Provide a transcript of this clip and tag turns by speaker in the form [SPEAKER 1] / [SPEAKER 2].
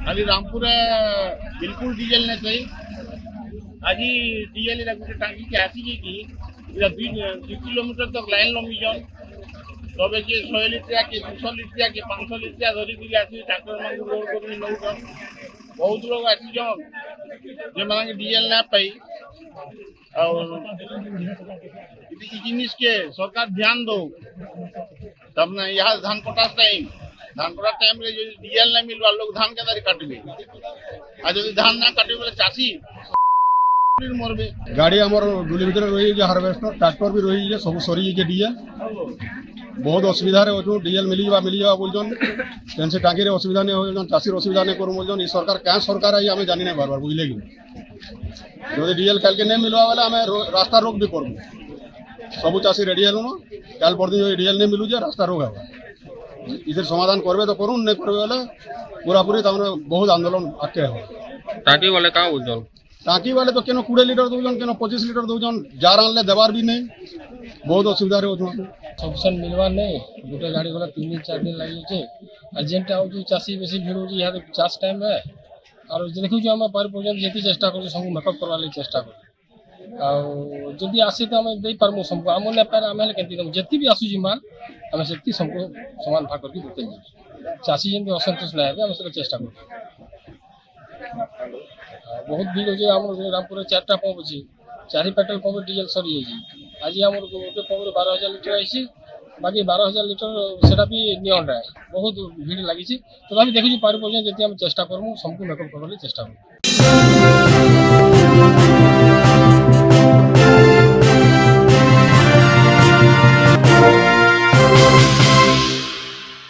[SPEAKER 1] आज रामपुर बिल्कुल डीजल नहीं सही आज डीजल गोटे टांगी के आसिकी कि 2 किलोमीटर तक लाइन लंबी जन तबे किए 100 लिटर किए 200 लिटर किए 500 लिटर धरिकी आसी ट्राक्टर मान लोड कर नौन बहुत लोग आसीजन जे माने डीजल ना पाई जिनिस के सरकार ध्यान दो तब ना यहाँ धान कटा टाइम रे डीजल ना मिलवा लोग धान के दारी काटबे आ जब धान ना काटबे बोले चासी मरबे।
[SPEAKER 2] गाड़ी आमर डुली भितर रही हार्वेस्टर ट्रैक्टर भी रही सब सरी डीएल बहुत असुविधा अच्छु डीएल मिलवा बोलछन तेन से टाँगी असुविधा नहीं हो चाषी असुविधा नहीं कर बोलछन ई सरकार क्या सरकार है आम जानी नहीं बार बुझले कि जो डीएल कल के नहीं मिलवा बेले आम रास्ता रोक भी करबू सब चाषी रेडी हेलुन कल परदिन जो डीएल नहीं मिलूजे रास्ता रोक है इधर समाधान करबे तो करूँ नहीं करबे बेले पूरा पूरी बहुत आंदोलन आगे हो।
[SPEAKER 3] टाँकी वाले क्या बोलछन
[SPEAKER 2] टाँकी वाले तो केनो 20 लिटर दौन केनो 25 लिटर दौन जार आनले देवार भी नहीं बहुत असुविधा
[SPEAKER 4] सफिशिएंट मिलवा नहीं गोटे गाड़ी गला 3 दिन 4 दिन लगे अर्जेंट आउे चाषी बेसी भिड़ हो यहाँ चाष टाइम है और देखु आम पार पर्यटन जी चेष्टा कर सब मेकअप करवा लगे चेष्टा कर जदि आसे तो आम दे पार्मु सबको आम नहीं आम के जी भी आसूँ माल आम से सबको सामान भाग करके देते चाषी जमी असंतोष ना आम से चेष्टा कर बहुत भीड़ हो रामपुर 4टा पंप अच्छी 4 पेट्रोल पंप डीजल सरी आज आम गोटे पंप 12,000 लिटर आई बाकी 12,000 लिटर से भी नियंटा बहुत भीड़ लगी तो देखिए पार पर्यटन जी चेष्टा करूँ सबको मेकअप करने चेष्टा करूँ।